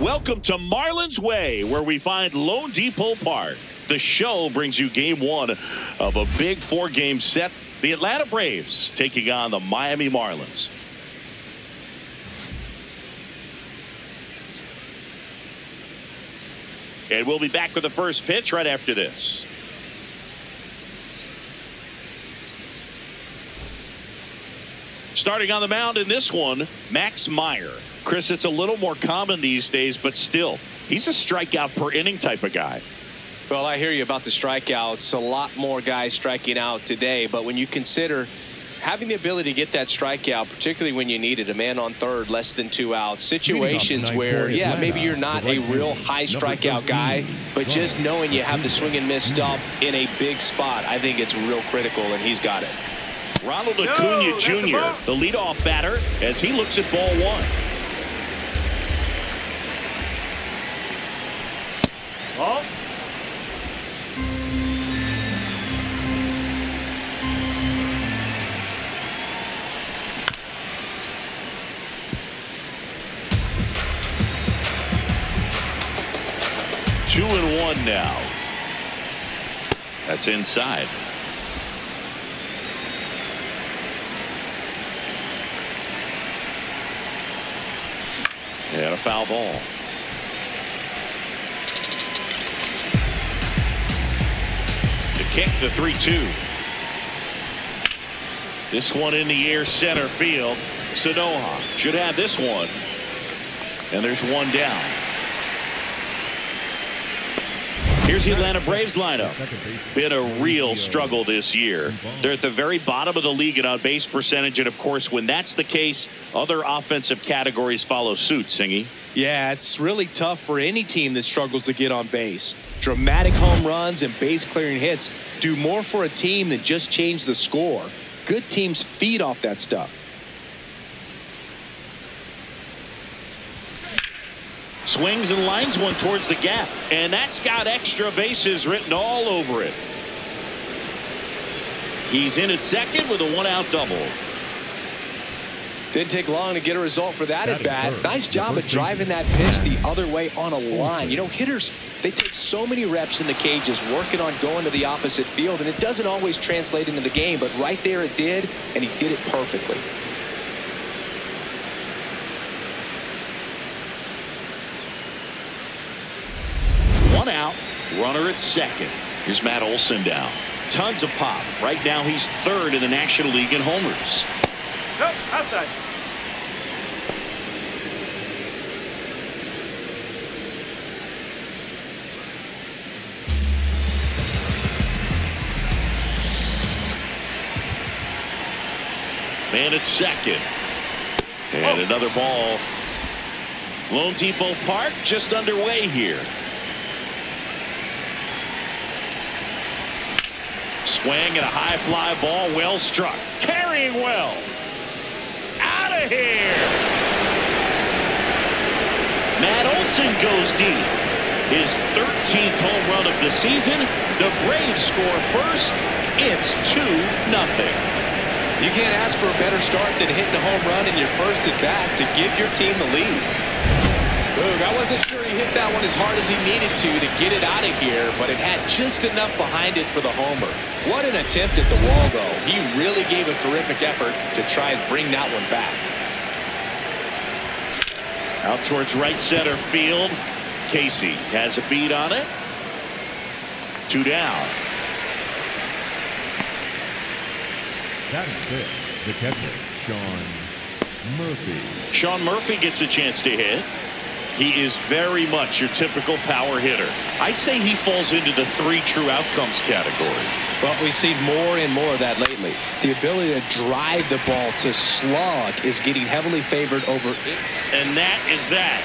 Welcome to Marlins Way, where we find Lone Depot Park. The show brings you game one of a big four-game set. The Atlanta Braves taking on the Miami Marlins. And we'll be back with the first pitch right after this. Starting on the mound in this one, Max Meyer. Chris, it's a little more common these days, but still, he's a strikeout per inning type of guy. Well, I hear you about the strikeouts. A lot more guys striking out today, but when you consider having the ability to get that strikeout, particularly when you need it, a man on third, less than 2 outs, situations where, yeah, maybe you're not a real high strikeout guy, but just knowing you have the swing and miss stuff in a big spot, I think it's real critical, and he's got it. Ronald Acuna Jr., the leadoff batter, as he looks at ball one. Oh. Two and one now. That's inside. And a foul ball. The kick, the 3-2. This one in the air, center field. Sanoha should have this one. And there's one down. Here's the Atlanta Braves lineup. Been a real struggle this year. They're at the very bottom of the league in on-base percentage, and of course, when that's the case, other offensive categories follow suit, Singy. Yeah, it's really tough for any team that struggles to get on base. Dramatic home runs and base-clearing hits do more for a team than just change the score. Good teams feed off that stuff. Swings and lines one towards the gap, and that's got extra bases written all over it. He's in at second with a one-out double. Didn't take long to get a result for that at bat. Nice job of driving that pitch the other way on a line. You know, hitters, they take so many reps in the cages working on going to the opposite field, and it doesn't always translate into the game, but right there it did, and he did it perfectly. One out, runner at second. Here's Matt Olson down. Tons of pop. Right now he's third in the National League in homers. Nope, outside. Man at second. And another ball. Lone Depot Park just underway here. Swing and a high fly ball, well struck. Carrying well. Out of here. Matt Olson goes deep. His 13th home run of the season. The Braves score first. It's 2-0. You can't ask for a better start than hitting a home run in your first at bat to give your team the lead. Boog, I wasn't sure he hit that one as hard as he needed to get it out of here, but it had just enough behind it for the homer. What an attempt at the wall, though. He really gave a terrific effort to try and bring that one back. Out towards right center field. Casey has a beat on it. 2 down. That's it. The catcher, Sean Murphy. Sean Murphy gets a chance to hit. He is very much your typical power hitter. I'd say he falls into the 3 true outcomes category. Well, we've seen more and more of that lately. The ability to drive the ball to slug is getting heavily favored over it. And that is that.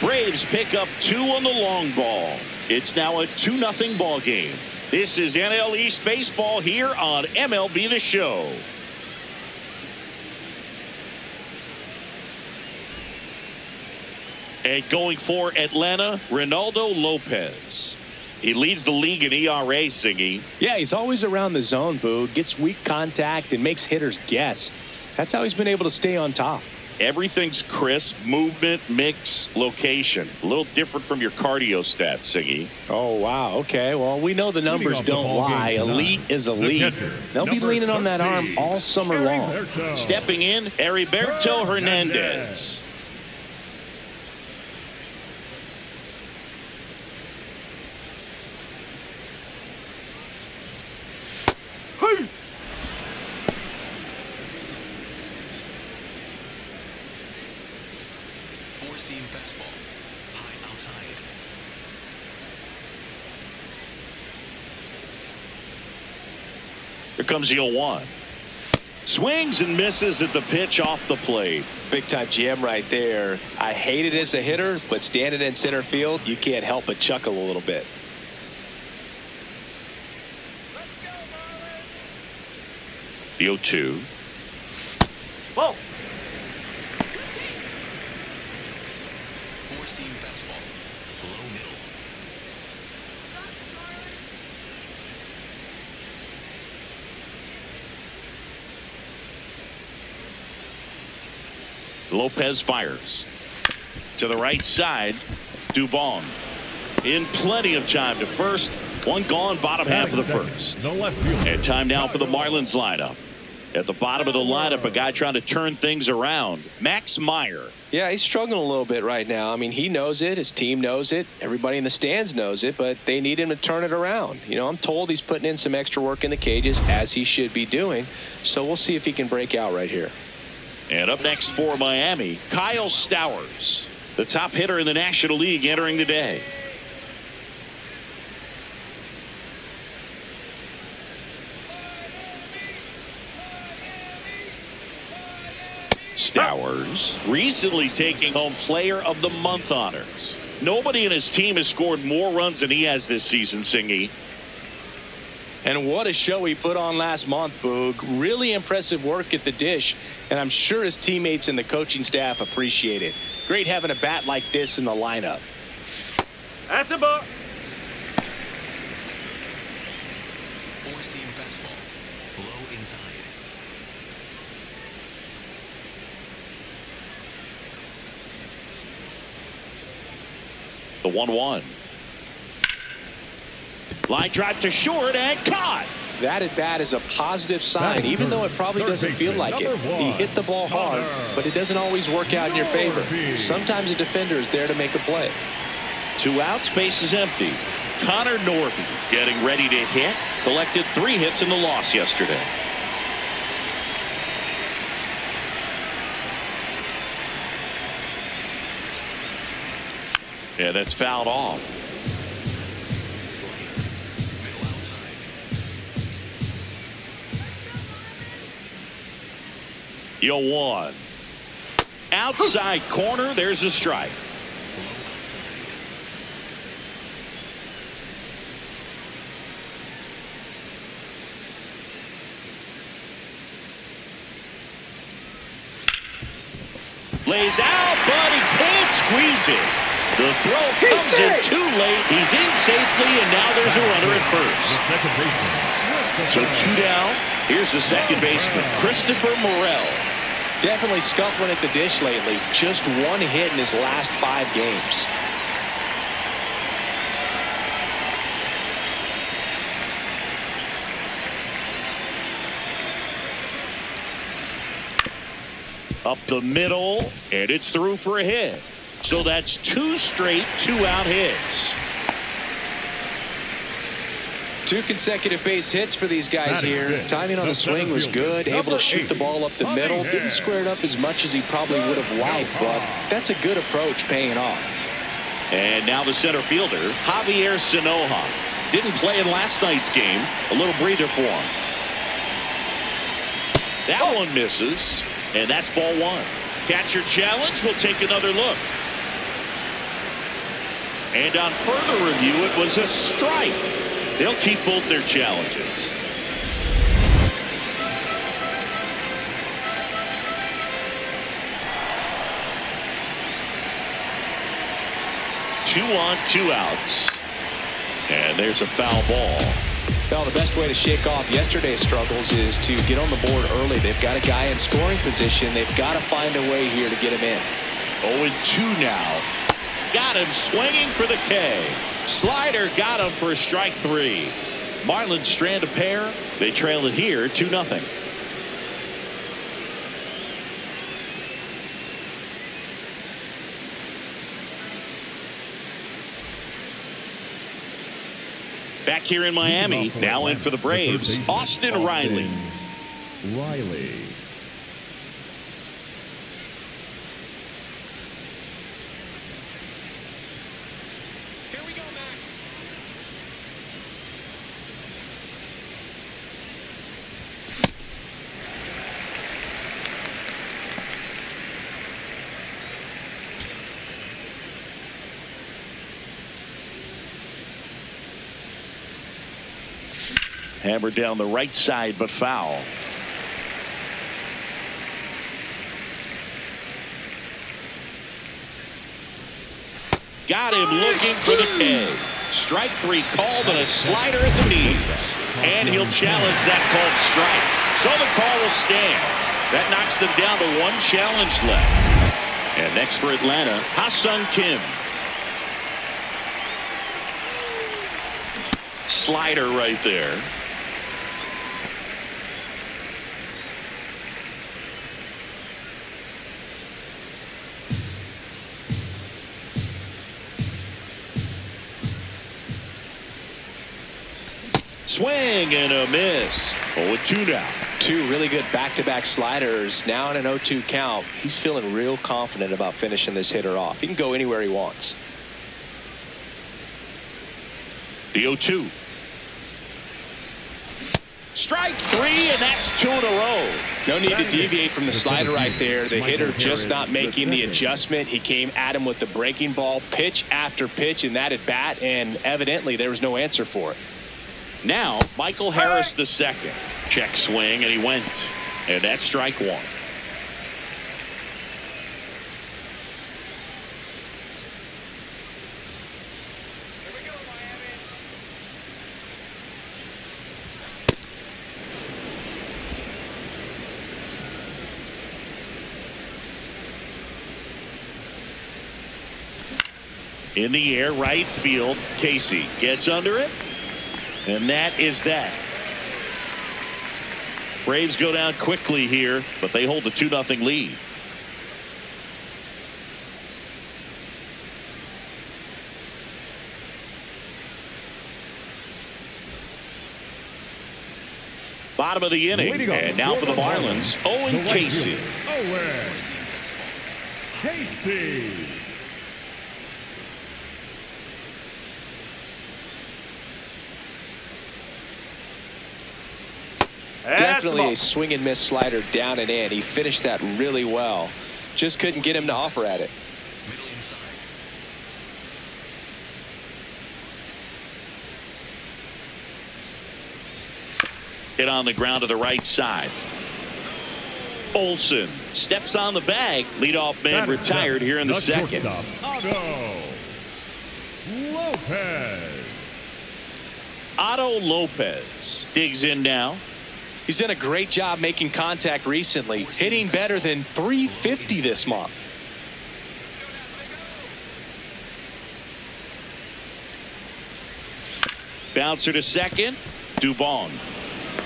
Braves pick up 2 on the long ball. It's now a 2-0 ball game. This is NL East Baseball here on MLB The Show. And going for Atlanta, Reynaldo Lopez. He leads the league in ERA, Singy. Yeah, he's always around the zone, Boo. Gets weak contact and makes hitters guess. That's how he's been able to stay on top. Everything's crisp, movement, mix, location. A little different from your cardio stats, Siggy. Oh, wow. Okay. Well, we know the numbers don't lie. Elite is elite. They'll be leaning on that arm all summer long. Stepping in, Heriberto Hernandez. Four-seam fastball. High outside. Here comes the 0-1. Swings and misses at the pitch off the plate. Big time jam right there. I hate it as a hitter, but standing in center field, you can't help but chuckle a little bit. The 0-2. Whoa. Four-seam fastball. Low middle. Lopez fires to the right side. Dubon in plenty of time to first. One gone, bottom half of the first. And time now for the Marlins lineup. At the bottom of the lineup, a guy trying to turn things around, Max Meyer. Yeah, he's struggling a little bit right now. I mean, he knows it. His team knows it. Everybody in the stands knows it, but they need him to turn it around. You know, I'm told he's putting in some extra work in the cages, as he should be doing. So we'll see if he can break out right here. And up next for Miami, Kyle Stowers, the top hitter in the National League entering the day. Stowers recently taking home Player of the Month honors. Nobody in his team has scored more runs than he has this season, Singy. And what a show he put on last month, Boog. Really impressive work at the dish, and I'm sure his teammates and the coaching staff appreciate it. Great having a bat like this in the lineup. That's a ball. Four-seam fastball. Low inside. The 1-1. Line drive to short and caught. That at bat is a positive sign, even though it probably doesn't feel like it. He hit the ball hard, but it doesn't always work out in your favor. Sometimes a defender is there to make a play. 2 outs, base is empty. Connor Norby getting ready to hit. Collected 3 hits in the loss yesterday. Yeah, that's fouled off. Middle outside. Yo, 1. Outside corner, there's a strike. Low outside. Lays out, but he can't squeeze it. The throw comes in too late. He's in safely, and now there's a runner at first. So 2 down. Here's the second baseman, Christopher Morel. Definitely scuffling at the dish lately. Just 1 hit in his last 5 games. Up the middle, and it's through for a hit. So that's 2 straight 2-out hits. 2 consecutive base hits for these guys here. Timing on the swing was good. Able to shoot the ball up the middle. Didn't square it up as much as he probably would have liked, but that's a good approach paying off. And now the center fielder, Javier Sanoja. Didn't play in last night's game. A little breather for him. That one misses, and that's ball 1. Catcher challenge. We'll take another look. And on further review, it was a strike. They'll keep both their challenges. Two on, 2 outs. And there's a foul ball. Well, the best way to shake off yesterday's struggles is to get on the board early. They've got a guy in scoring position. They've got to find a way here to get him in. 0-2 now. Got him swinging for the K. Slider got him for strike 3. Marlins strand a pair. They trail it here 2-0. Back here in Miami, now in for the Braves, Austin Riley. Riley. Here we go, Max. Hammered down the right side, but foul. Got him looking for the K. Strike 3 called and a slider at the knees. And he'll challenge that called strike. So the call will stand. That knocks them down to 1 challenge left. And next for Atlanta, Ha-Sung Kim. Slider right there. Swing and a miss. 0-2 now. 2 really good back-to-back sliders. Now in an 0-2 count. He's feeling real confident about finishing this hitter off. He can go anywhere he wants. The 0-2. Strike 3, and that's 2 in a row. No need to deviate from the slider right there. The hitter just not making the adjustment. He came at him with the breaking ball, pitch after pitch in that at bat, and evidently there was no answer for it. Now, Michael Harris the second. Check swing, and he went. And that's strike 1. In the air, right field. Casey gets under it. And that is that. Braves go down quickly here, but they hold a 2-0 lead. Bottom of the inning, and now for the Marlins, Owen Casey. Owen Casey. Definitely a swing and miss slider down and in. He finished that really well. Just couldn't get him to offer at it. Middle inside. Hit on the ground to the right side. Olsen steps on the bag. Leadoff man retired here in the second. Otto Lopez digs in now. He's done a great job making contact recently, hitting better than .350 this month. Bouncer to second. Dubon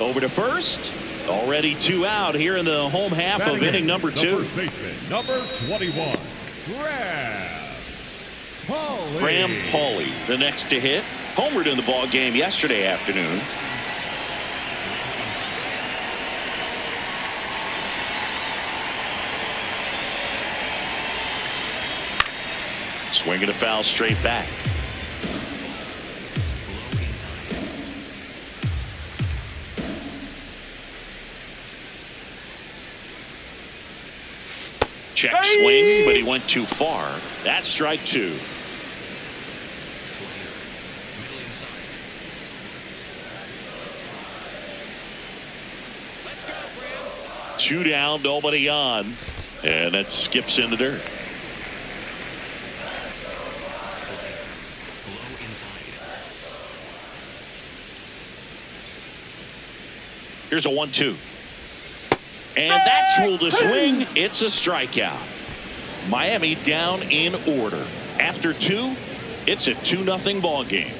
over to first. Already 2 out here in the home half of inning number 2. Number 21, Graham Pauley, the next to hit. Homered in the ball game yesterday afternoon. Swinging a foul straight back. Below inside. Check swing, but he went too far. That's strike 2. Slider. Middle inside. Let's go, Graham. 2 down, nobody on. And that skips in the dirt. Slider. Below inside. Here's a 1-2. And that's ruled a swing. It's a strikeout. Miami down in order. After 2, it's a 2-0 ball game.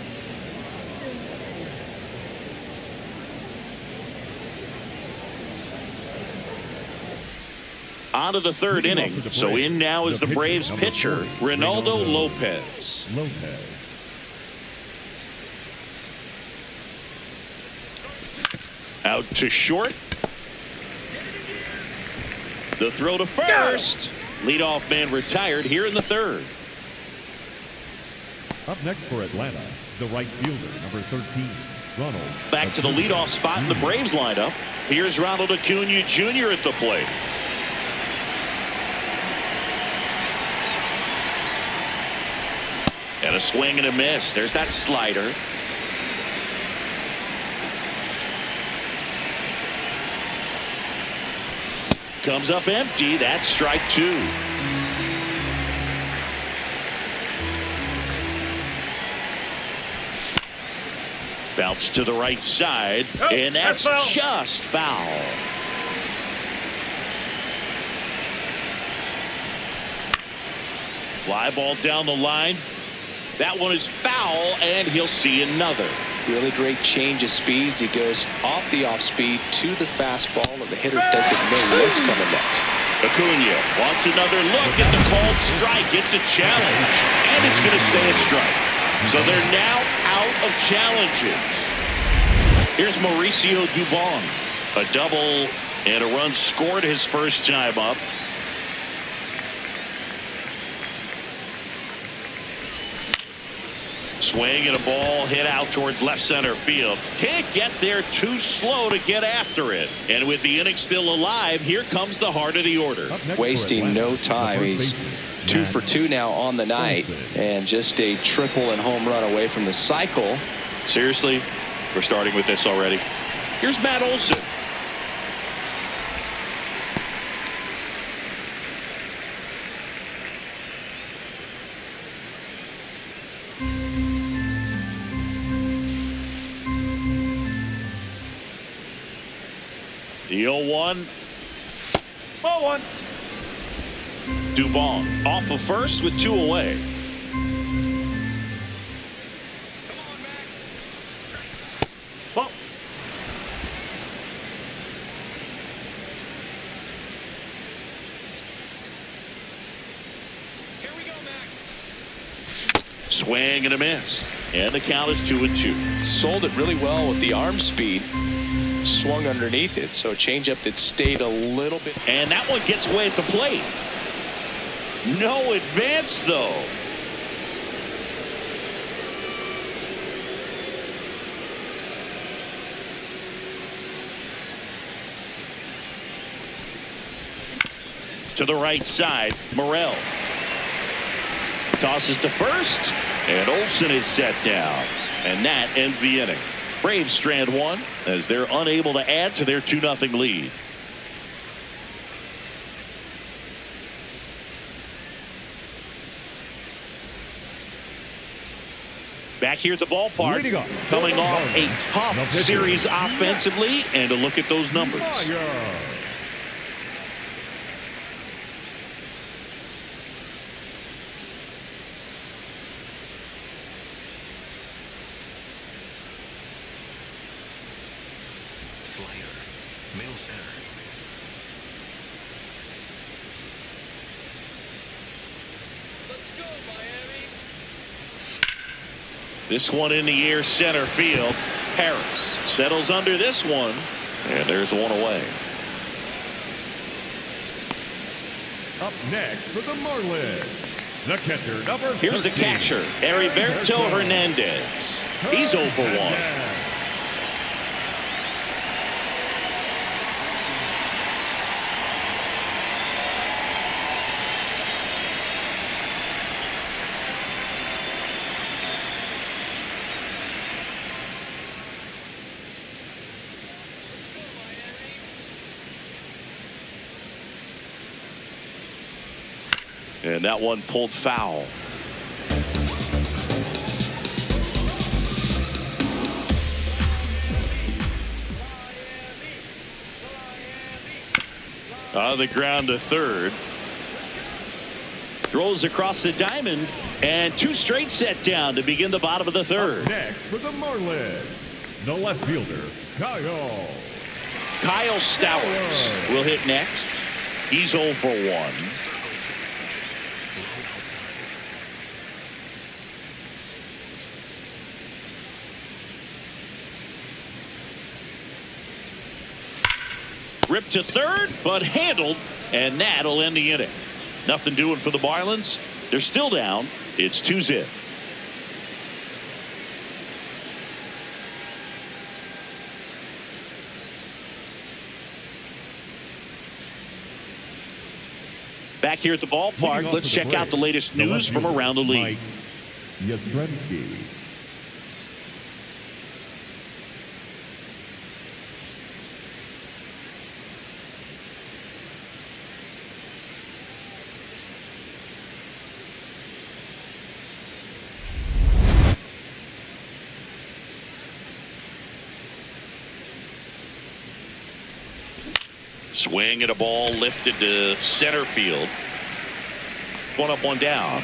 On to the third inning. So in now is the Braves pitcher, Ronaldo Lopez. Out to short. The throw to first. Leadoff man retired here in the third. Up next for Atlanta, the right fielder, number 13, Ronald. Back to the leadoff spot in the Braves lineup. Here's Ronald Acuna Jr. at the plate. And a swing and a miss. There's that slider. Comes up empty. That's strike 2. Bounce to the right side. And that's just foul. Fly ball down the line. That one is foul, and he'll see another. Really great change of speeds. He goes off the off speed to the fastball, and the hitter doesn't know what's coming next. Acuna wants another look at the called strike. It's a challenge, and it's going to stay a strike. So they're now out of challenges. Here's Mauricio Dubon. A double and a run scored his first time up. Swing and a ball hit out towards left center field. Can't get there, too slow to get after it. And with the inning still alive, here comes the heart of the order. Wasting no time. He's 2 for 2 now on the night, and just a triple and home run away from the cycle. Seriously, we're starting with this already. Here's Matt Olson. The 0-1. Ball 1. Dubon off of first with 2 away. Ball. Here we go, Max. Swing and a miss. And the count is 2-2. Sold it really well with the arm speed. Swung underneath it, so a changeup that stayed a little bit. And that one gets away at the plate. No advance, though. To the right side, Morel. Tosses to first, and Olson is set down. And that ends the inning. Braves strand 1 as they're unable to add to their 2-0 lead. Back here at the ballpark, coming off a tough series offensively, and a look at those numbers. Slider. Middle center. Let's go, Miami. This one in the air, center field. Harris settles under this one, and there's one away. Up next for the Marlins, the catcher, number 13. Here's the catcher, Heriberto Hernandez. He's 0 for 1. And that one pulled foul. On the ground to third. Throws across the diamond, and 2 straight set down to begin the bottom of the third. Up next for the Marlins, the left fielder, Kyle Stowers will hit next. He's 0 for 1. Ripped to third, but handled, and that'll end the inning. Nothing doing for the Marlins. They're still down. It's 2-0. Back here at the ballpark, let's check out the latest news from around the league. Yastrzemski. Swing at a ball lifted to center field. 1 up, 1 down.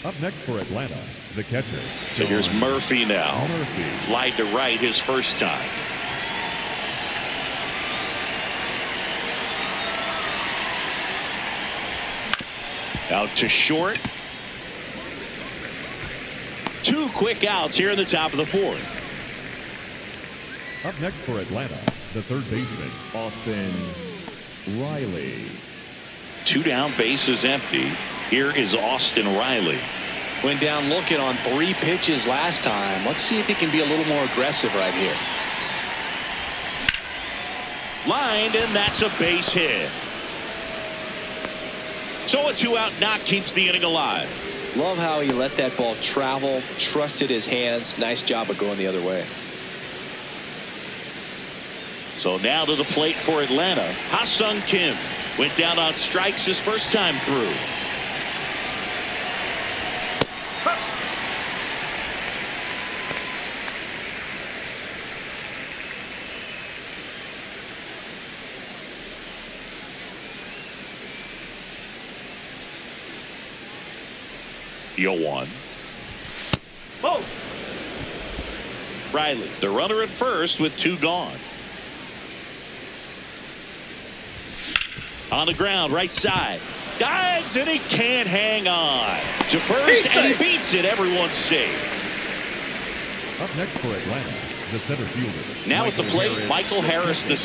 Up next for Atlanta, the catcher. So here's Murphy now. Murphy. Slide to right his first time. Out to short. 2 quick outs here in the top of the 4th. Up next for Atlanta, the third baseman, Austin Riley. 2 down, bases empty. Here is Austin Riley. Went down looking on 3 pitches last time. Let's see if he can be a little more aggressive right here. Lined, and that's a base hit. So a 2-out knock keeps the inning alive. Love how he let that ball travel, trusted his hands. Nice job of going the other way. So now to the plate for Atlanta. Ha-Sung Kim went down on strikes his first time through. The 0-1. Oh. Riley, the runner at first with 2 gone. On the ground, right side. Dives, and he can't hang on. To first, and he beats it. Everyone's safe. Up next for Atlanta, the center fielder. Now at the plate, Michael Harris II.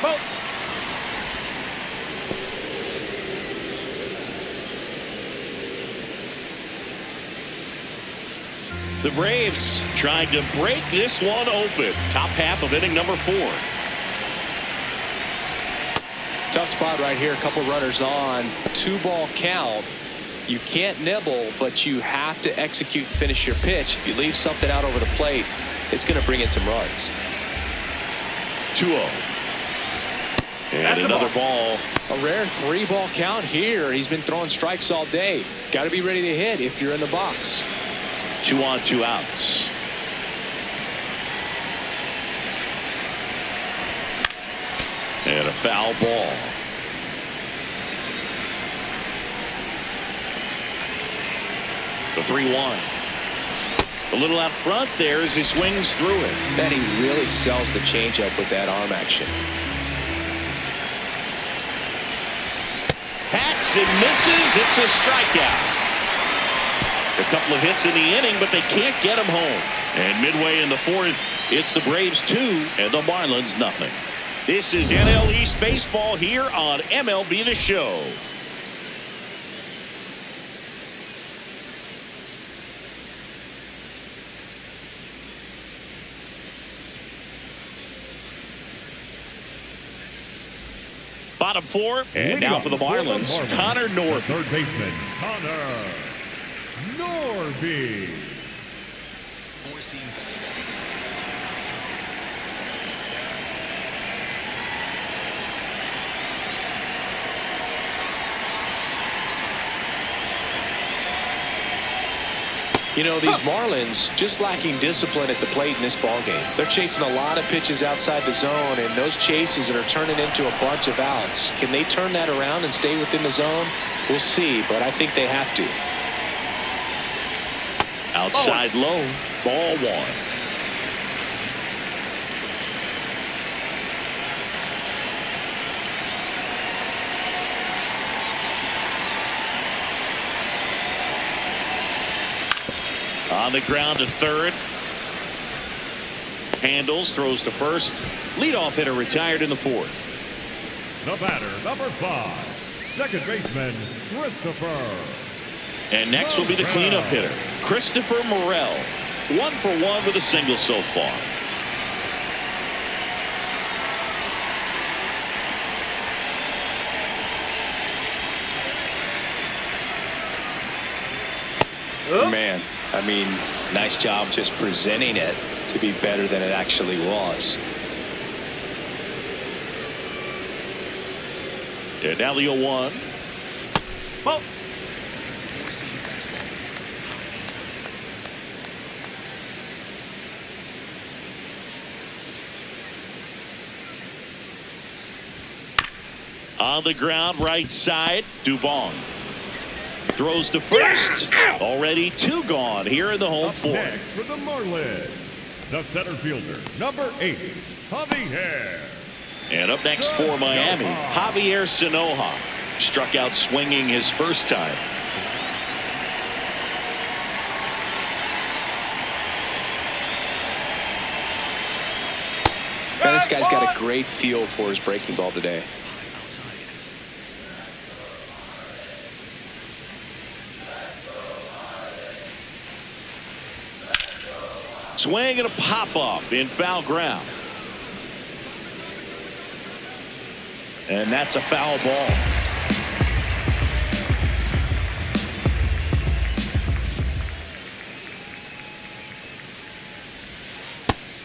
Oh. The Braves trying to break this one open. Top half of inning number 4. Tough spot right here. A couple runners on. 2-ball count. You can't nibble, but you have to execute and finish your pitch. If you leave something out over the plate, it's going to bring in some runs. 2-0. And another ball. A rare 3-ball count here. He's been throwing strikes all day. Got to be ready to hit if you're in the box. 2 on, 2 outs. And a foul ball. The 3-1. A little out front there as he swings through it. Man, he really sells the changeup with that arm action. Hacks and misses. It's a strikeout. A couple of hits in the inning, but they can't get him home. And midway in the 4th, it's the Braves 2 and the Marlins nothing. This is NL East Baseball here on MLB The Show. Bottom 4, and now for the Marlins, Connor Norby. Third baseman, Connor Norby. You know, these Marlins just lacking discipline at the plate in this ballgame. They're chasing a lot of pitches outside the zone, and those chases are turning into a bunch of outs. Can they turn that around and stay within the zone? We'll see, but I think they have to. Outside low, ball one. On the ground to third. Handles, throws to first. Leadoff hitter retired in the fourth. The batter, number 5, second baseman, Christopher. And next will be the cleanup hitter, Christopher Morel. 1 for 1 with a single so far. Man, I mean, nice job just presenting it to be better than it actually was. And now the 0-1. Ball. On the ground, right side, Dubon. Throws to first. Already 2 gone here in the home Up fourth. next for the Marlins, the center fielder, number 8, Javier. And up next for Miami, Javier Sanoja. Struck out swinging his first time. Man, this guy's got a great feel for his breaking ball today. Swing and a pop-up in foul ground. And that's a foul ball.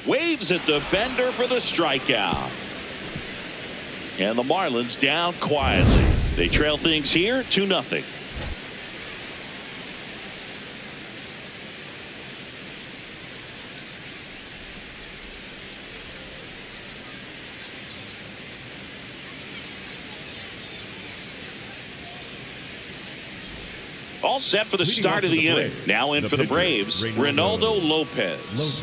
Waves at the bender for the strikeout. And the Marlins down quietly. They trail things here 2-0. All set for the start of the inning. Now in for the Braves, Reynaldo Lopez.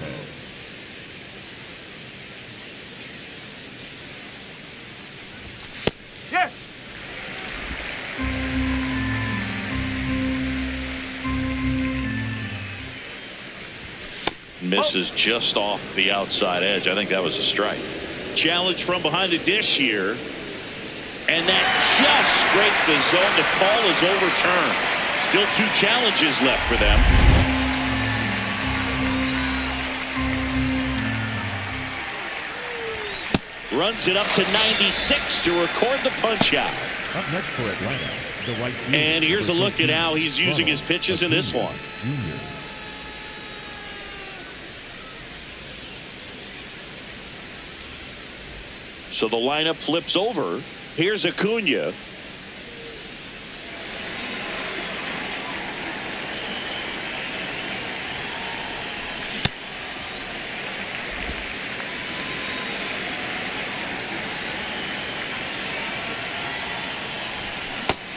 Yes. Misses just off the outside edge. I think that was a strike. Challenge from behind the dish here. And that just scraped the zone. The call is overturned. Still 2 challenges left for them. Runs it up to 96 to record the punch out. Up next for Atlanta, the right fielder, And here's a look at how he's using his pitches in this one. Jr. So the lineup flips over. Here's Acuna.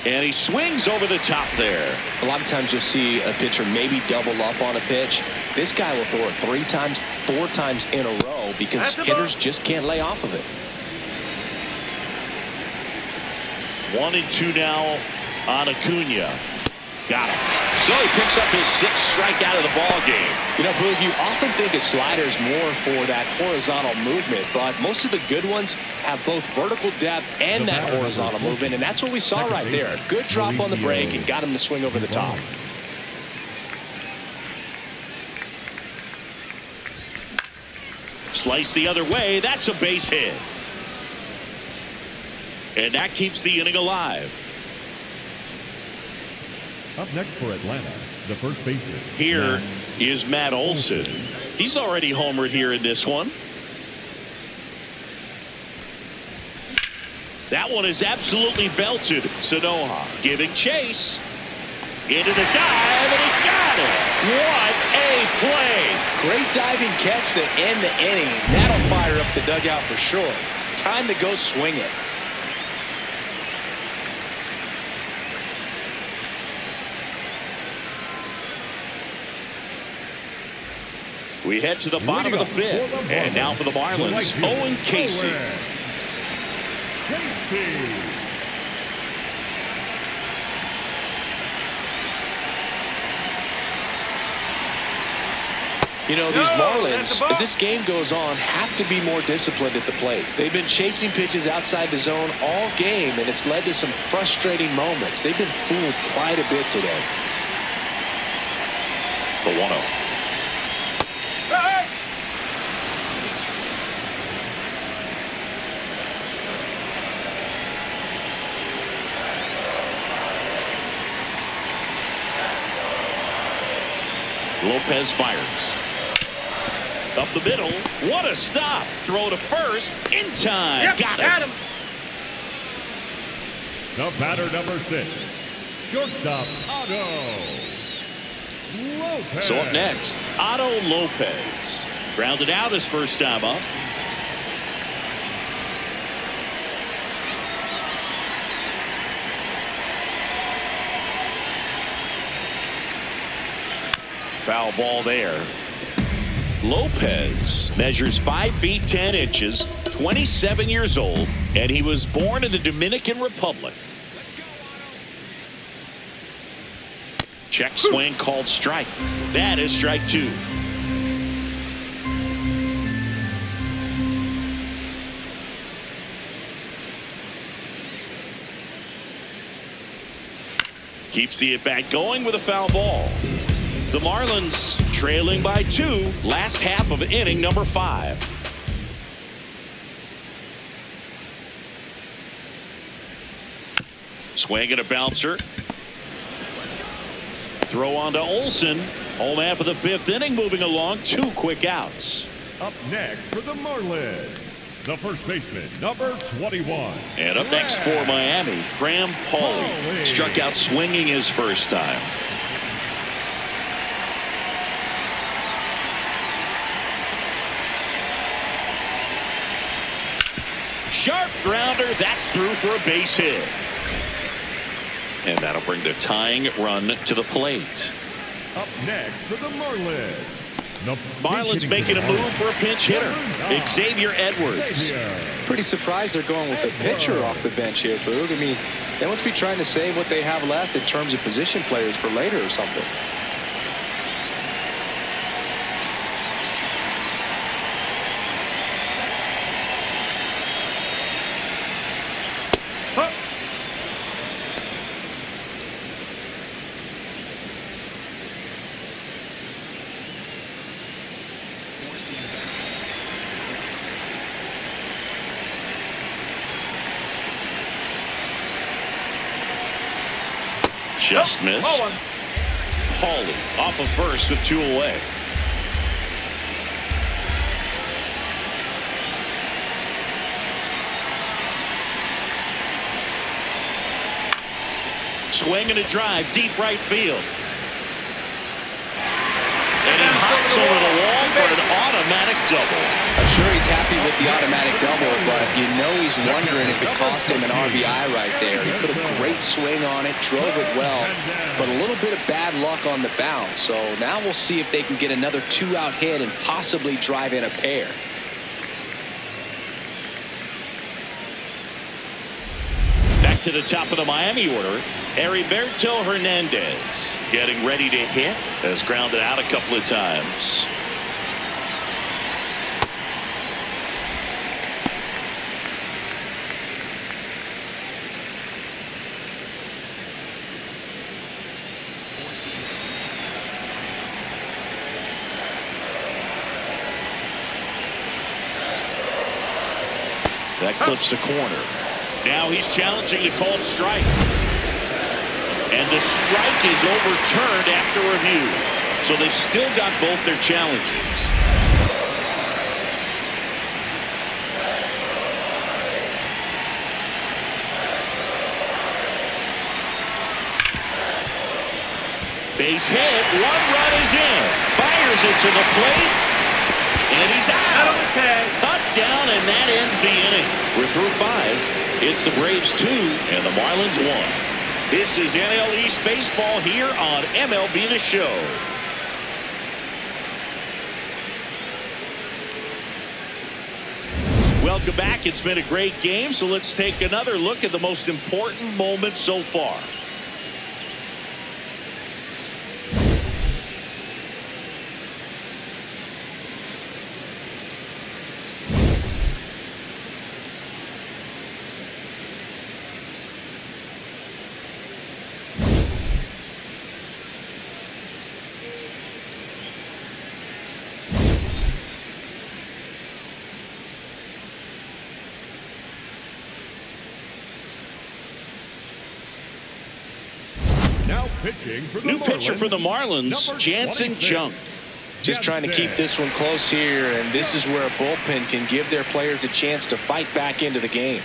And he swings over the top there. A lot of times you'll see a pitcher maybe double up on a pitch. This guy will throw it 3 times, 4 times in a row because hitters just can't lay off of it. 1-2 now on Acuna. Got him. So he picks up his 6th strikeout of the ball game. You know, Boog, you often think a slider is more for that horizontal movement, but most of the good ones have both vertical depth and that horizontal movement, and that's what we saw right there. Good drop on the break and got him to swing over the top. Slice the other way. That's a base hit. And that keeps the inning alive. Up next for Atlanta, the first baseman. Here is Matt Olson. He's already homered here in this one. That one is absolutely belted. Sanoja giving chase. Into the dive, and he got it. What a play. Great diving catch to end the inning. That'll fire up the dugout for sure. Time to go swing it. We head to the bottom of the fifth. And now for the Marlins, Owen Casey. You know, these Marlins, as this game goes on, have to be more disciplined at the plate. They've been chasing pitches outside the zone all game, and it's led to some frustrating moments. They've been fooled quite a bit today. The 1-0. Lopez fires. Up the middle. What a stop. Throw to first. In time. Yep, got got it. him. The batter, number 6. Shortstop, Otto Lopez. So up next, Otto Lopez. Grounded out his first time up. Foul ball there. Lopez measures 5 feet 10 inches, 27 years old, and he was born in the Dominican Republic. Check swing called strike. That is strike 2. Keeps the at-bat going with a foul ball. The Marlins trailing by 2, last half of inning number 5. Swing and a bouncer. Throw on to Olsen. Home half of the 5th inning, moving along. 2 quick outs. Up next for the Marlins, the first baseman, number 21. And up next for Miami, Graham Pauley. Struck out swinging his first time. Sharp grounder. That's through for a base hit. And that'll bring the tying run to the plate. Up next for the Marlins. Marlins making a move for a pinch hitter, Xavier Edwards. Pretty surprised they're going with the pitcher off the bench here, Boog. I mean, they must be trying to save what they have left in terms of position players for later or something. Just missed. Pauley off of first with 2 away. Swing and a drive, deep right field. And he hops over the wall for an automatic double. I'm sure he's happy with the automatic double, but you know he's wondering if it cost him an RBI right there. He put a great swing on it, drove it well, but a little bit of bad luck on the bounce. So now we'll see if they can get another 2-out hit and possibly drive in a pair. Back to the top of the Miami order, Heriberto Hernandez getting ready to hit. Has grounded out a couple of times. That clips the corner. Now he's challenging the called strike. And the strike is overturned after review. So they still got both their challenges. Base hit. One run is in. Fires it to the plate. And he's out. Cut down, and that ends the inning. We're through 5. It's the Braves 2 and the Marlins 1. This is NL East Baseball here on MLB The Show. Welcome back. It's been a great game, so let's take another look at the most important moment so far. New pitcher for the Marlins, Jansen Junk. Just trying to keep this one close here, and this is where a bullpen can give their players a chance to fight back into the game.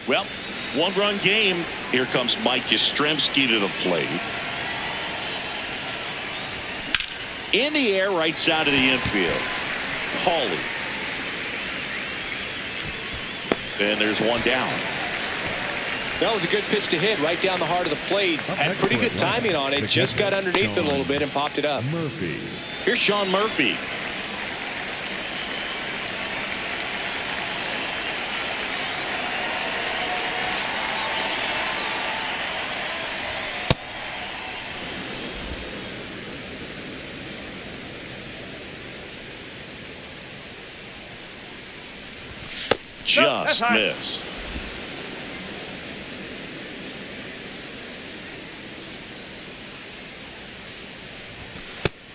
Well, one-run game. Here comes Mike Yastrzemski to the plate. In the air, right side of the infield. Pauly. And there's one down. That was a good pitch to hit right down the heart of the plate. Had pretty good timing on it. Just got underneath it a little bit and popped it up. Here's Sean Murphy. Just missed.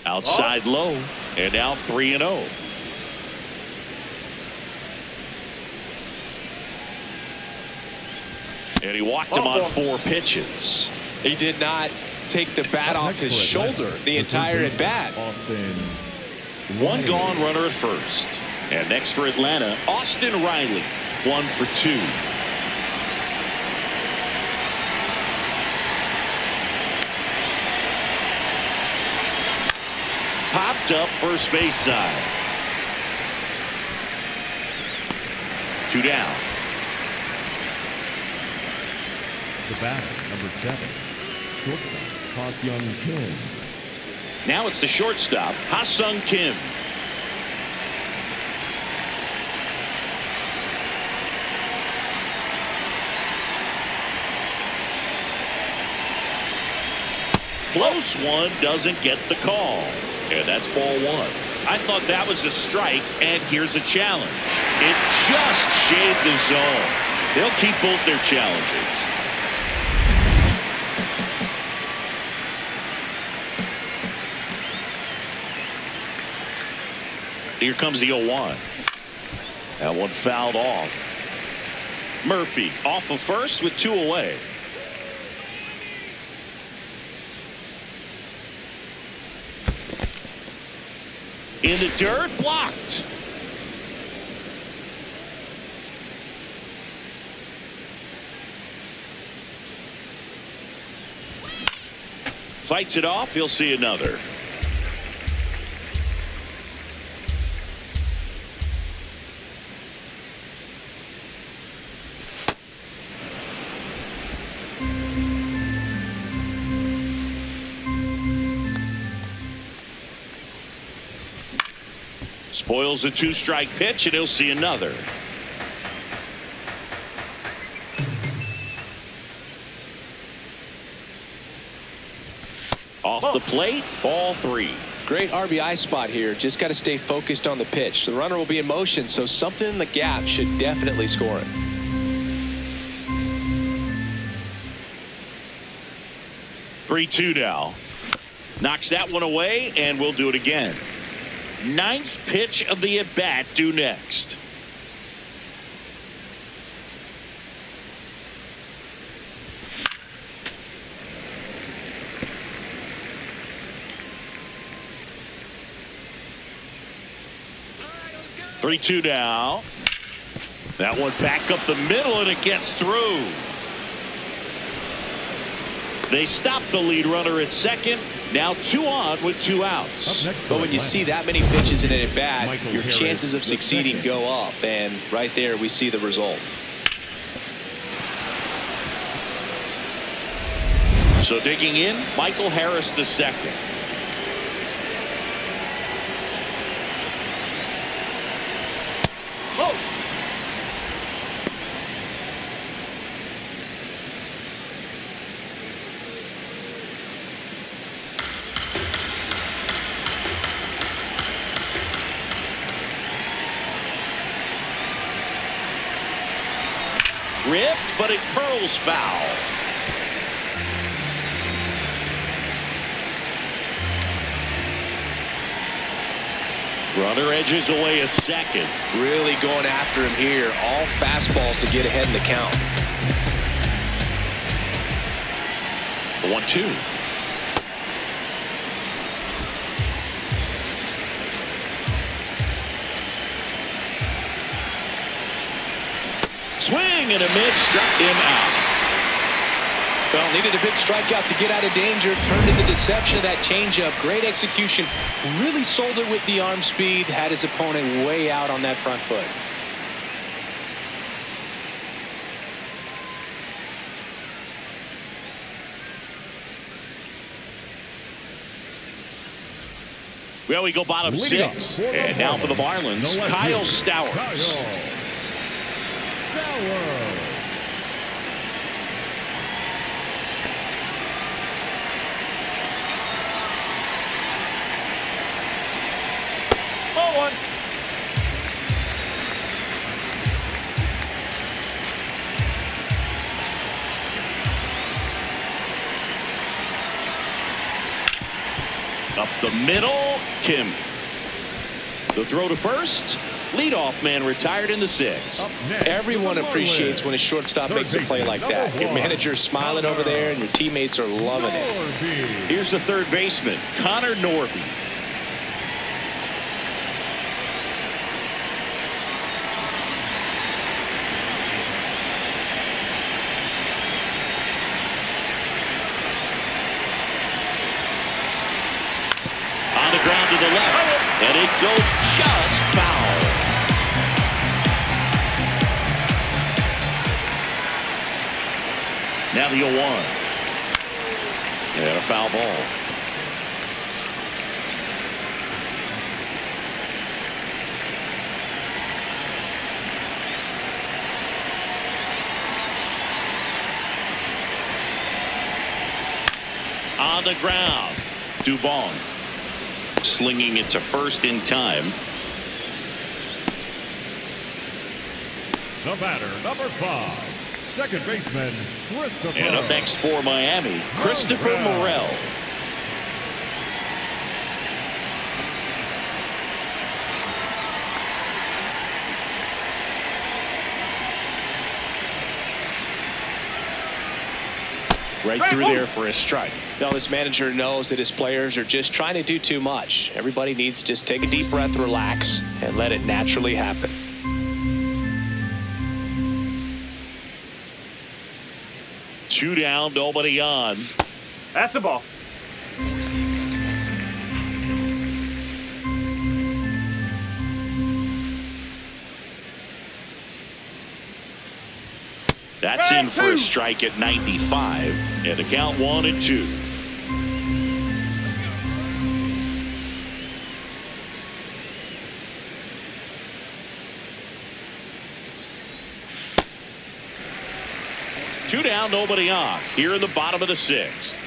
Outside low, and now 3-0. And he walked him on 4 pitches. He did not take the bat off his shoulder the entire at bat. One gone, runner at first. And next for Atlanta, Austin Riley, 1 for 2. Popped up first base side. 2 down. The batter, number 7, shortstop, Ha-Seong Kim. Now it's the shortstop, Ha-Seong Kim. Close one, doesn't get the call. And that's ball 1. I thought that was a strike, and here's a challenge. It just shaved the zone. They'll keep both their challenges. Here comes the 0-1. That one fouled off. Murphy off of first with 2 away. In the dirt, blocked. Fights it off. He'll see another. Spoils a 2-strike pitch, and he'll see another. Off the plate, ball 3. Great RBI spot here. Just got to stay focused on the pitch. The runner will be in motion, so something in the gap should definitely score it. 3-2 now. Knocks that one away, and we'll do it again. 9th pitch of the at-bat due next. All right, 3-2 now. That one back up the middle, and it gets through. They stopped the lead runner at second. Now 2 on with 2 outs. But when you see that many pitches in an at bat, your chances of succeeding go up. And right there we see the result. So digging in, Michael Harris the second. Oh. Ripped, but it curls foul. Runner edges away at second. Really going after him here. All fastballs to get ahead in the count. 1-2. Swing and a miss, struck him out. Well, needed a big strikeout to get out of danger. Turned into deception of that changeup. Great execution. Really sold it with the arm speed. Had his opponent way out on that front foot. Well, we go bottom 6. And now for the Marlins, Kyle Stowers. Up the middle, Kim. The throw to first. Leadoff man retired in the 6th. Everyone appreciates when a shortstop makes a play like that. Your manager's smiling over there and your teammates are loving it. Here's the third baseman, Connor Norby. On the ground to the left, and it goes just foul. Now the 0-1. And a foul ball. On the ground, Dubon slinging it to first in time. The batter, number 5, second baseman, Christopher. And up next for Miami, Christopher Morel. Right through there for a strike. Now this manager knows that his players are just trying to do too much. Everybody needs to just take a deep breath, relax, and let it naturally happen. Two down, nobody on. That's a ball. That's in for a strike at 95. And the count 1-2. Two down, nobody on. Here in the bottom of the 6th.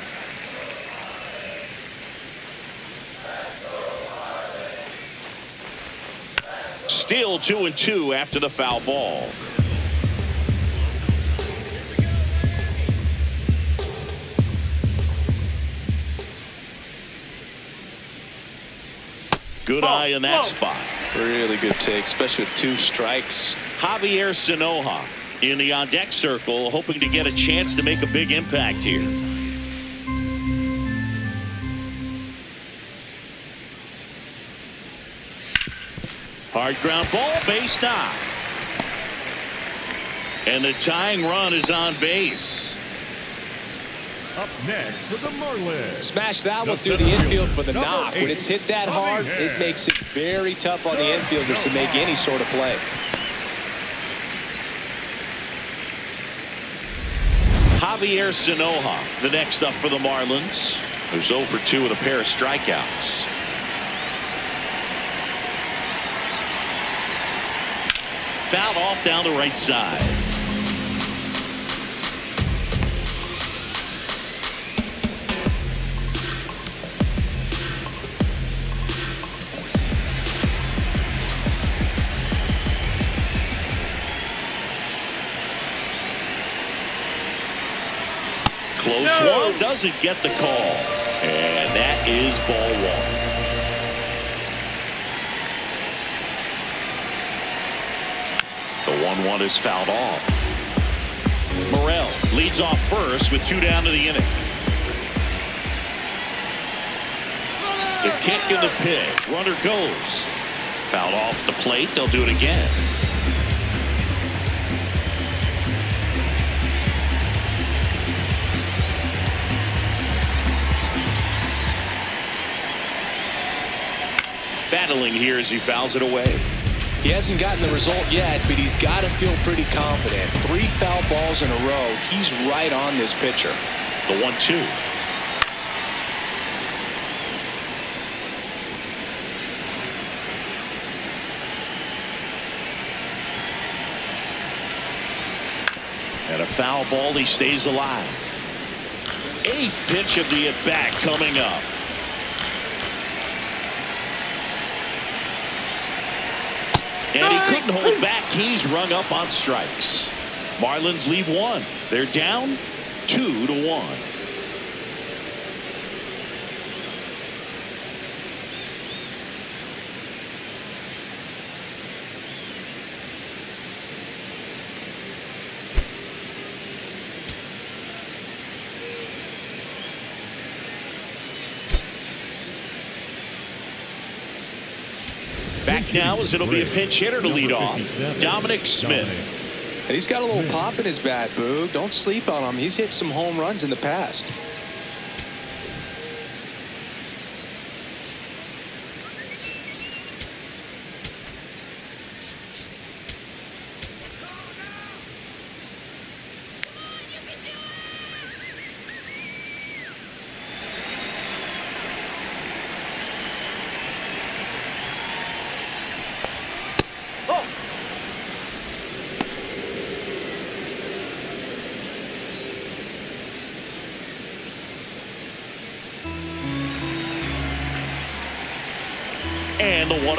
Still 2-2 after the foul ball. Good eye in that spot. Really good take, especially with 2 strikes. Javier Sanoja in the on-deck circle, hoping to get a chance to make a big impact here. Hard ground ball, base knock. And the tying run is on base. Up next for the Marlins. Smash that one through the infield for the knock. When it's hit that hard, it makes it very tough on the infielders to make any sort of play. Javier Sanoja, the next up for the Marlins, who's 0 for 2 with a pair of strikeouts. Fouled off down the right side. Close one, doesn't get the call. And that is ball one. The 1-1 is fouled off. Morel leads off first with 2 down to the inning. The kick and the pitch. Runner goes. Fouled off the plate. They'll do it again. Battling here as he fouls it away. He hasn't gotten the result yet, but he's got to feel pretty confident. 3 foul balls in a row. He's right on this pitcher. The 1-2. And a foul ball. He stays alive. 8th pitch of the at-bat coming up. And he couldn't hold back. He's rung up on strikes. Marlins lead 1. They're down 2-1. Back now as it'll be a pinch hitter to lead off. Dominic Smith. And he's got a little pop in his bat, Boog. Don't sleep on him. He's hit some home runs in the past. And the 1-0.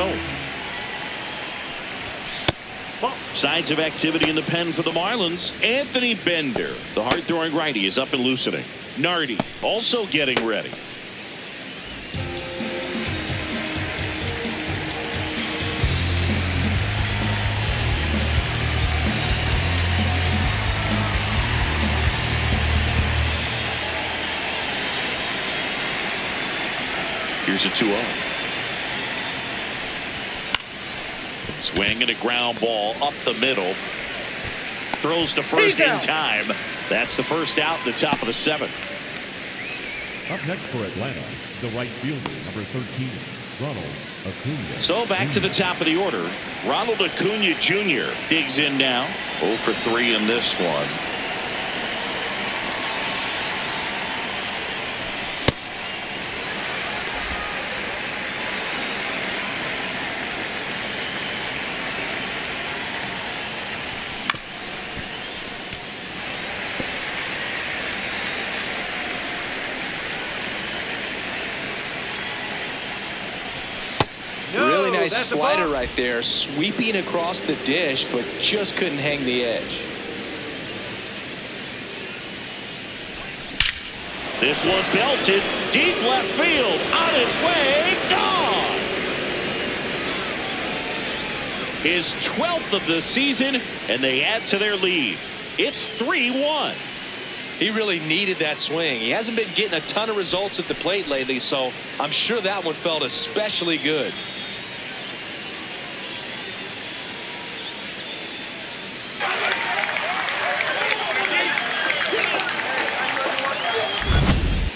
Well, signs of activity in the pen for the Marlins. Anthony Bender, the hard-throwing righty, is up and loosening. Nardi also getting ready. Here's a 2-0. Swing and a ground ball up the middle. Throws to first in time. That's the first out in the top of the 7th. Up next for Atlanta, the right fielder, number 13, Ronald Acuna. So back to the top of the order. Ronald Acuna Jr. digs in now. 0 for 3 in this one. Really nice slider right there, sweeping across the dish, but just couldn't hang the edge. This one belted deep left field, on its way, gone. His 12th of the season, and they add to their lead. It's 3-1. He really needed that swing. He hasn't been getting a ton of results at the plate lately, so I'm sure that one felt especially good.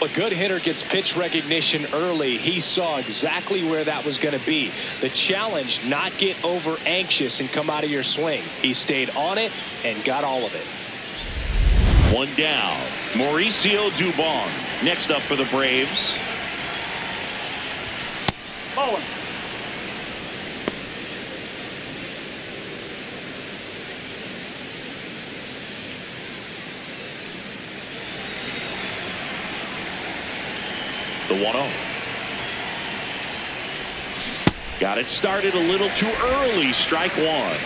a good hitter gets pitch recognition early. He saw exactly where that was going to be. The challenge, not get over anxious and come out of your swing. He stayed on it and got all of it. One down. Mauricio Dubon next up for the Braves. Bowling. The 1-0. Got it started a little too early. Strike one.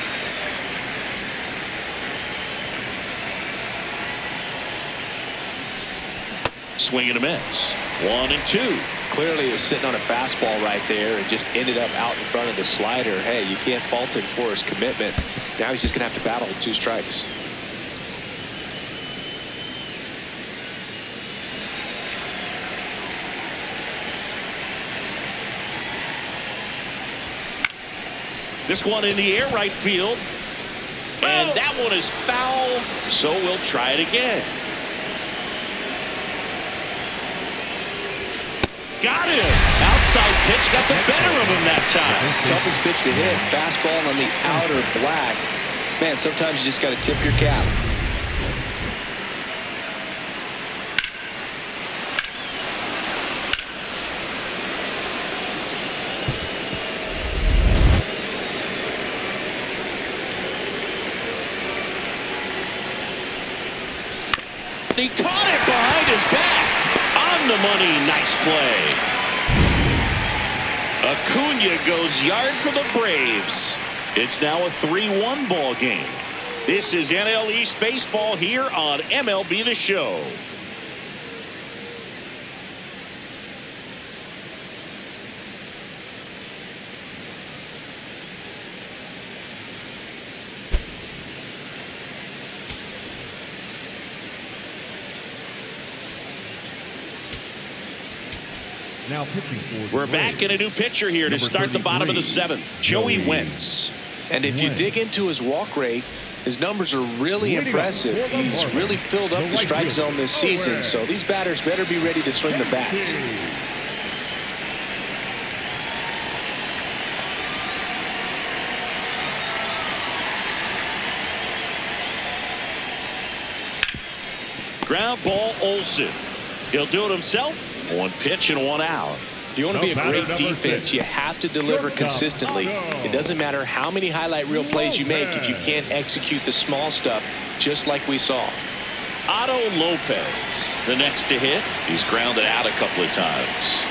Swing and a miss. 1-2. Clearly he was sitting on a fastball right there and just ended up out in front of the slider. Hey, you can't fault him for his commitment. Now he's just going to have to battle with 2 strikes. This one in the air right field. And that one is foul, so we'll try it again. Got him. Outside pitch got the better of him that time. Toughest pitch to hit. Fastball on the outer black. Man, sometimes you just got to tip your cap. He caught it behind his back. On the money. Nice play. Acuna goes yard for the Braves. It's now a 3-1 ball game. This is NL East Baseball here on MLB The Show. Now pitching for We're back in a new pitcher here to start the bottom of the 7th. Joey Wentz. And if you dig into his walk rate, his numbers are really impressive. He's really filled up the strike zone this season, so these batters better be ready to swing the bats. Ground ball, Olsen. He'll do it himself. 1 pitch and 1 out. If you want to be a great defense, you have to deliver consistently. It doesn't matter how many highlight reel plays you make if you can't execute the small stuff, just like we saw. Otto Lopez, the next to hit. He's grounded out a couple of times.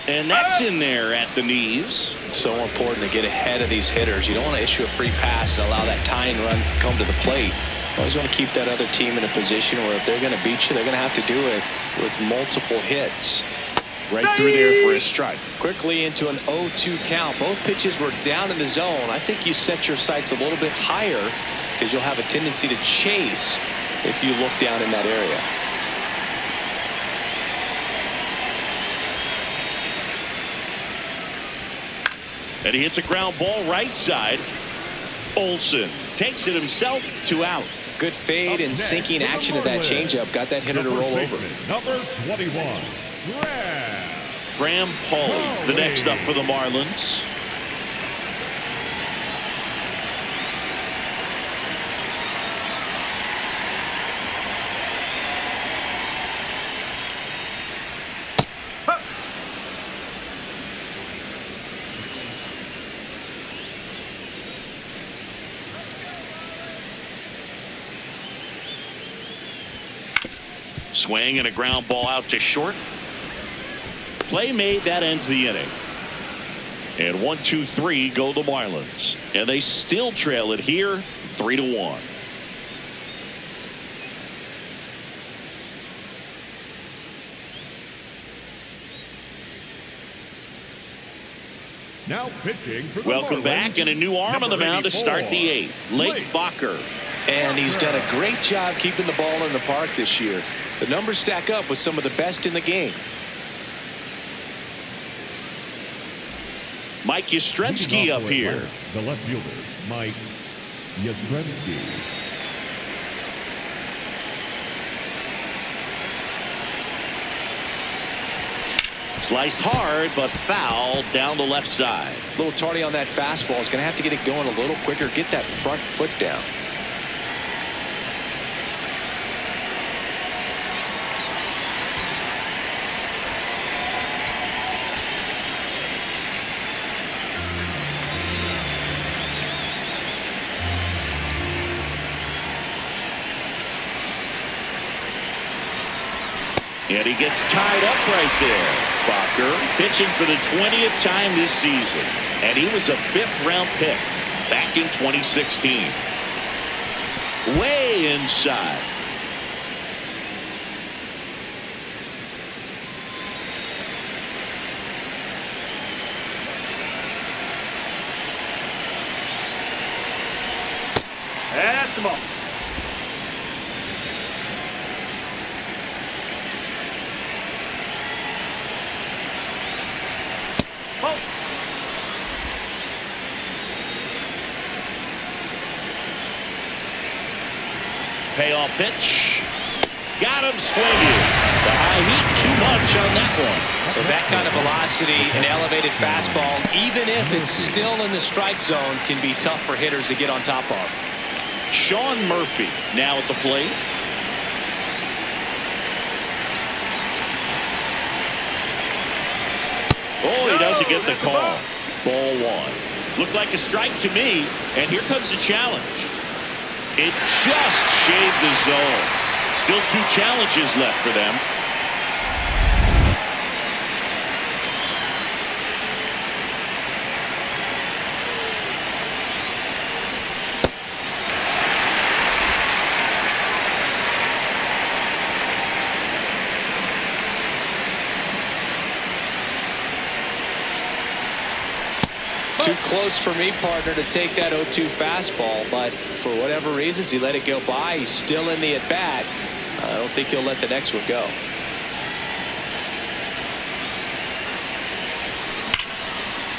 And that's in there at the knees. It's so important to get ahead of these hitters. You don't want to issue a free pass and allow that tying run to come to the plate. You always want to keep that other team in a position where if they're going to beat you, they're going to have to do it with multiple hits. Right through there for a strike. Quickly into an 0-2 count. Both pitches were down in the zone. I think you set your sights a little bit higher because you'll have a tendency to chase if you look down in that area. And he hits a ground ball right side. Olsen takes it himself, 2 out. Good fade and sinking action of that changeup. Got that hitter to roll over. Number 21, Graham Pauley, the next up for the Marlins. Swing and a ground ball out to short. Play made, that ends the inning. And 1-2-3 go the Marlins. And they still trail it here 3-1. now pitching for the Welcome Marlins, back, and a new arm on the mound to start the 8th. Lake Bacher. And he's done a great job keeping the ball in the park this year. The numbers stack up with some of the best in the game. Mike Yastrzemski up here. The left fielder, Mike Yastrzemski. Sliced hard, but foul down the left side. A little tardy on that fastball. He's going to have to get it going a little quicker. Get that front foot down. And he gets tied up right there. Bakker pitching for the 20th time this season. And he was a 5th-round pick back in 2016. Way inside. That's the ball. Payoff pitch. Got him swinging. The high heat too much on that one. With that kind of velocity, an elevated fastball, even if it's still in the strike zone, can be tough for hitters to get on top of. Sean Murphy now at the plate. Oh, he doesn't get the call. Ball 1. Looked like a strike to me, and here comes the challenge. It just shaved the zone. Still 2 challenges left for them. Too close for me, partner, to take that 0-2 fastball, but for whatever reasons, he let it go by. He's still in the at-bat. I don't think he'll let the next one go.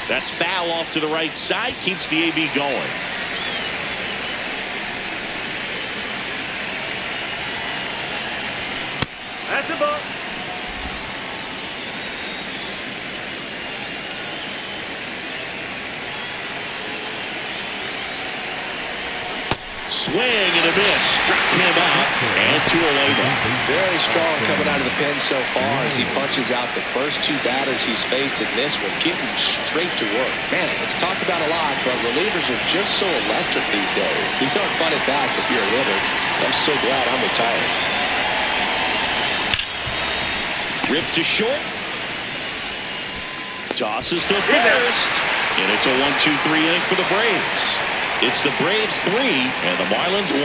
That's foul off to the right side. Keeps the AB going. That's the ball. Swing and a miss. Struck him out. And 2 away now. Very strong coming out of the pen so far as he punches out the first 2 batters he's faced in this one, getting straight to work. Man, it's talked about a lot, but relievers are just so electric these days. These aren't fun at bats if you're a hitter. I'm so glad I'm retired. Ripped to short. Tosses to first. And it's a 1-2-3 inning for the Braves. It's the Braves 3 and the Marlins 1.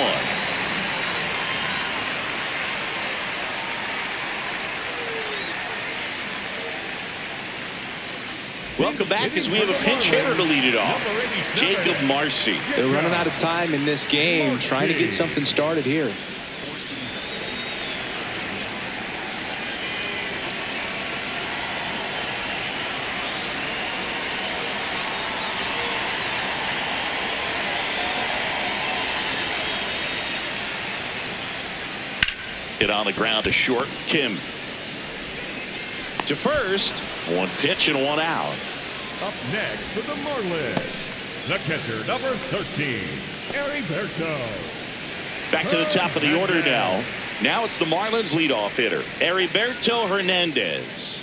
Welcome back as we have a pinch hitter to lead it off. Jacob Marcy. They're running out of time in this game, trying to get something started here. Hit on the ground to short. Kim to first. 1 pitch and 1 out. Up next for the Marlins, the catcher, number 13, Heriberto. Back to the top of the order now. Now it's the Marlins leadoff hitter, Heriberto Hernandez.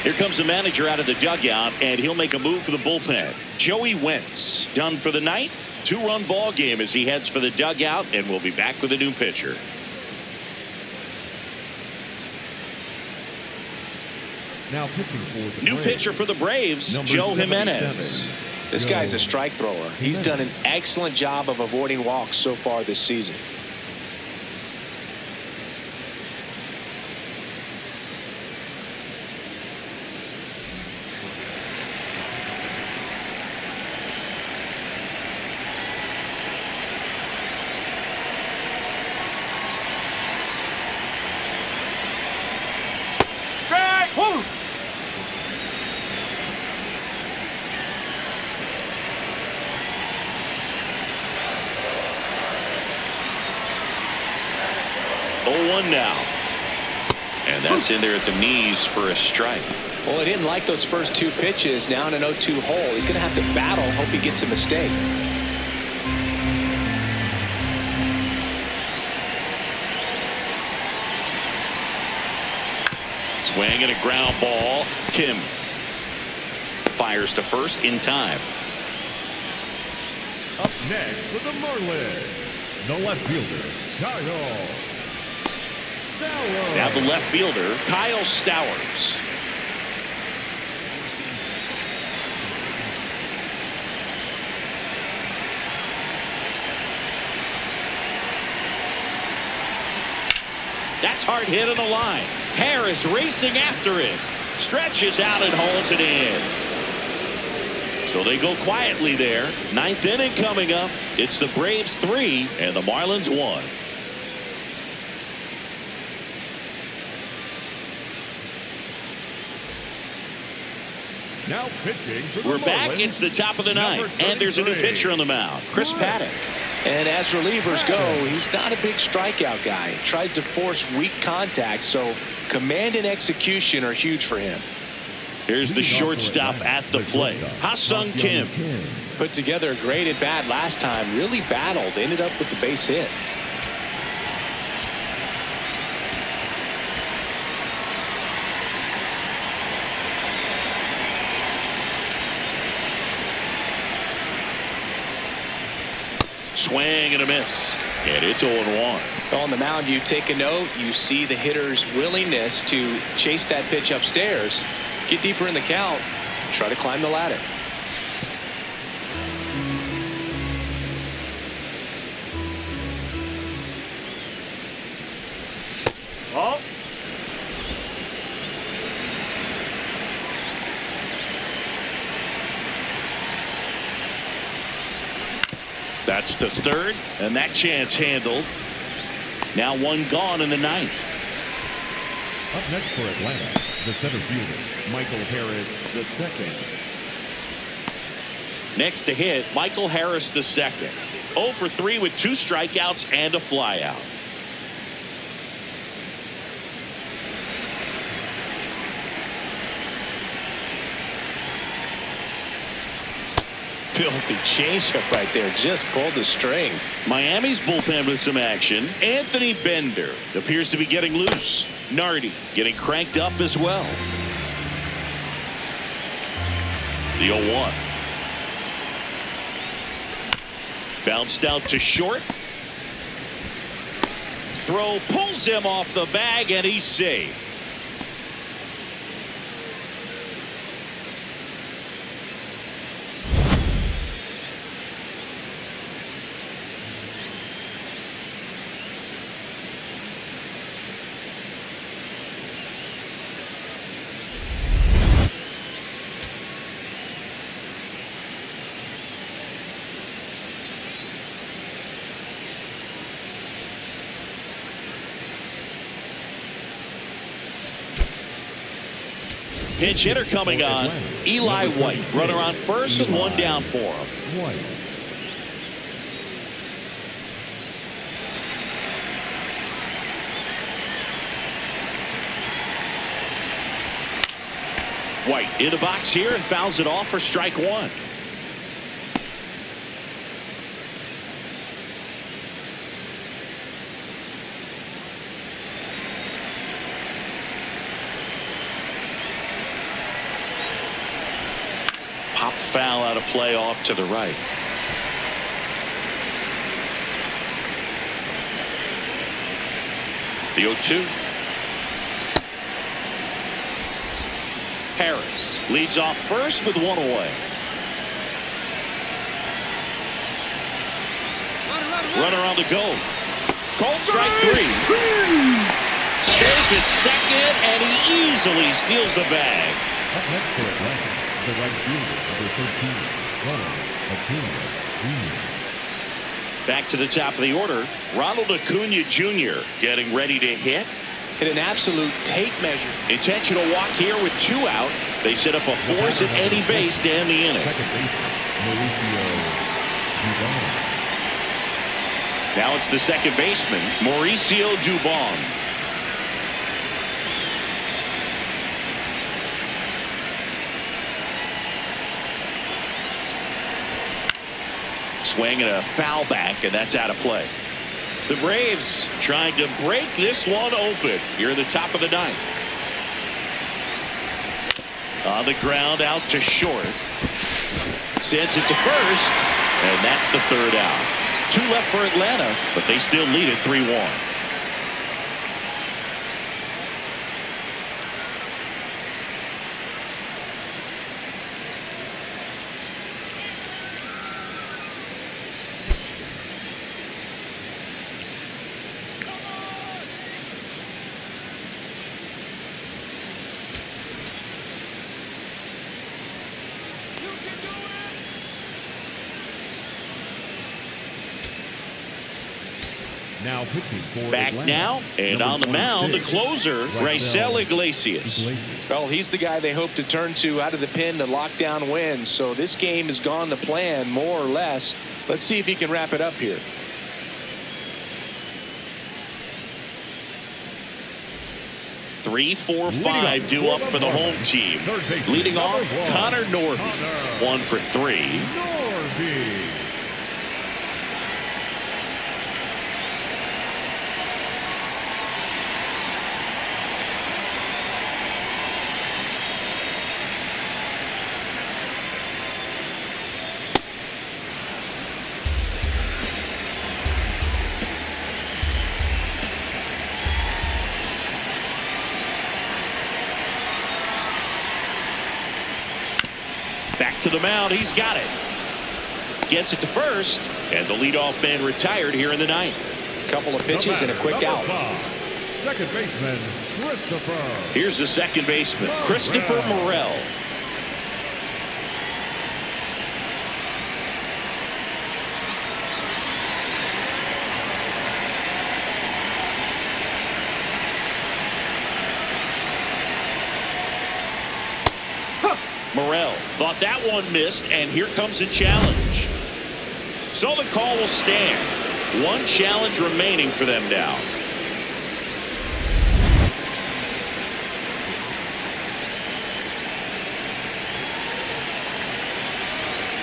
Here comes the manager out of the dugout, and he'll make a move for the bullpen. Joey Wentz done for the night. 2-run ball game as he heads for the dugout, and we'll be back with a new pitcher. Now pitching for the New Braves, pitcher for the Braves, number Joe 77. Jimenez. This guy's a strike thrower. He's done an excellent job of avoiding walks so far this season. 0-1 now. And that's in there at the knees for a strike. Well, he didn't like those first 2 pitches. Now in an 0-2 hole. He's going to have to battle. Hope he gets a mistake. Swing and a ground ball. Kim fires to first in time. Up next for the Marlins, the left fielder, Kyle Stowers. Now the left fielder, Kyle Stowers. That's hard hit on the line. Harris racing after it. Stretches out and holds it in. So they go quietly there. 9th inning coming up. It's the Braves 3 and the Marlins 1. Now pitching for the We're back. Marlins, It's the top of the 9th. And there's a new pitcher on the mound. Chris Paddock. And as relievers go, he's not a big strikeout guy. He tries to force weak contact, so command and execution are huge for him. Here's the shortstop at the plate, Ha-Sung Kim. Put together a great at bat last time. Really battled. Ended up with the base hit. Swing and a miss. And it's 0-1. On the mound, you take a note. You see the hitter's willingness to chase that pitch upstairs, get deeper in the count, try to climb the ladder. Ball. That's to third, and that chance handled. Now 1 gone in the 9th. Up next for Atlanta, the center fielder, Michael Harris II. Next to hit, Michael Harris II. 0 for 3 with 2 strikeouts and a flyout. Filthy changeup right there. Just pulled the string. Miami's bullpen with some action. Anthony Bender appears to be getting loose. Nardi getting cranked up as well. The 0-1. Bounced out to short. Throw pulls him off the bag, and he's safe. Pinch hitter coming on. Eli White. Runner on first and 1 down for him. White in the box here and fouls it off for strike 1. Pop foul out of play off to the right. The 0-2. Harris leads off first with 1 away. Runner on the go. Called strike 3. Saves at second, and he easily steals the bag. Up next for Atlanta, the right fielder, number 13, Ronald Acuna Jr. Back to the top of the order. Ronald Acuna Jr. getting ready to hit. Hit an absolute tape measure. Intentional walk here with 2 out. They set up a force at any base to end the inning. Second baseman, Mauricio Dubon. Now it's the second baseman, Mauricio Dubon. swing and a foul back, and that's out of play. The Braves trying to break this one open here in the top of the ninth. On the ground out to short. Sends it to first, and that's the third out. 2 left for Atlanta, but they still lead it 3-1. Now pitching for Back Atlanta, now, and number on the mound, the 26, closer, Raisel Iglesias. Well, he's the guy they hope to turn to out of the pen to lock down wins. So this game has gone to plan, more or less. Let's see if he can wrap it up here. Three, four, five due up for the home team. Leading off, Connor Norby. 1 for 3. Norby. Back to the mound. He's got it. Gets it to first. And the leadoff man retired here in the ninth. Couple of pitches and a quick out. Second baseman, Christopher. Here's the second baseman, Christopher Morel. Morel thought that one missed, and here comes a challenge. So the call will stand. One challenge remaining for them now.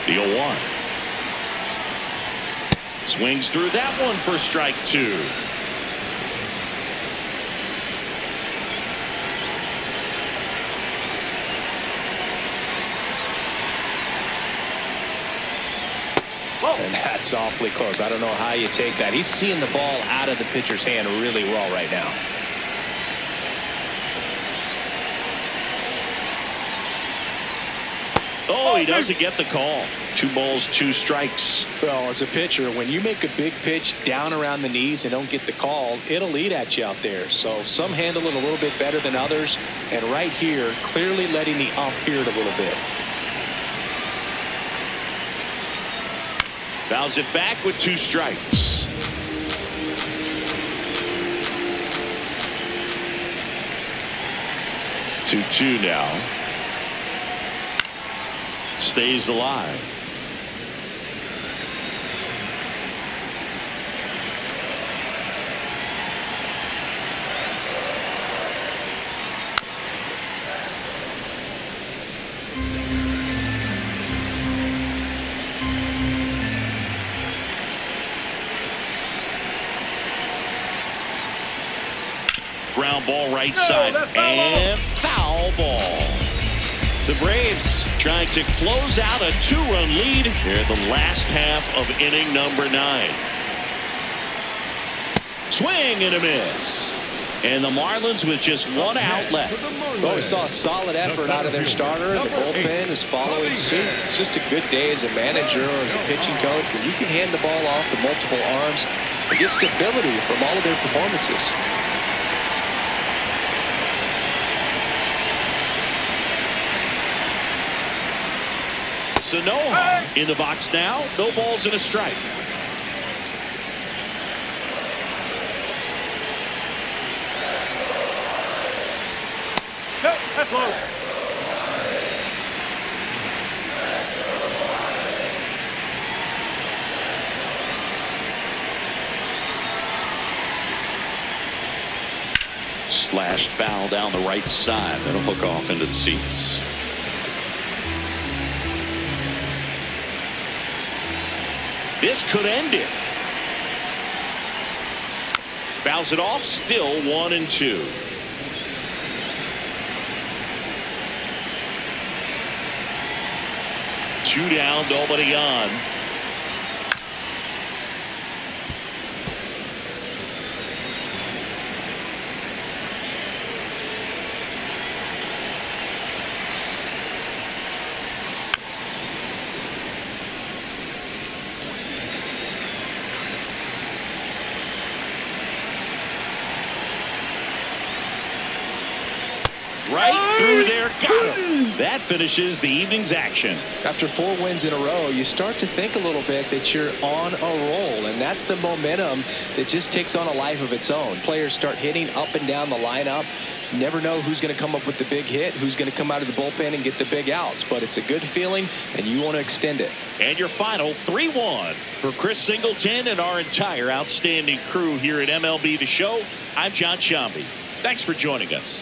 The 0-1. Swings through that one for strike 2. And that's awfully close. I don't know how you take that. He's seeing the ball out of the pitcher's hand really well right now. Oh, he doesn't get the call. 2 balls, 2 strikes. Well, as a pitcher, when you make a big pitch down around the knees and don't get the call, it'll eat at you out there. So some handle it a little bit better than others. And right here, clearly letting the ump hear it a little bit. Fouls it back with 2 strikes. Two now. Stays alive. Ground ball right side, and foul ball. The Braves trying to close out a 2-run lead here in the last half of inning number 9. Swing and a miss. And the Marlins with just 1 out left. Well, we saw a solid effort out of their starter. The bullpen is following suit. It's just a good day as a manager or as a pitching coach when you can hand the ball off to multiple arms and get stability from all of their performances. Sanoa in the box now. No balls and a strike. No, that's low. Slashed foul down the right side. That'll hook off into the seats. This could end it. Fouls it off. Still 1-2. Two down, nobody on. Right through there, got him. That finishes the evening's action. After 4 wins in a row, you start to think a little bit that you're on a roll, and that's the momentum that just takes on a life of its own. Players start hitting up and down the lineup. You never know who's going to come up with the big hit, who's going to come out of the bullpen and get the big outs, but it's a good feeling, and you want to extend it. And your final 3-1 for Chris Singleton and our entire outstanding crew here at MLB The Show. I'm John Shambi. Thanks for joining us.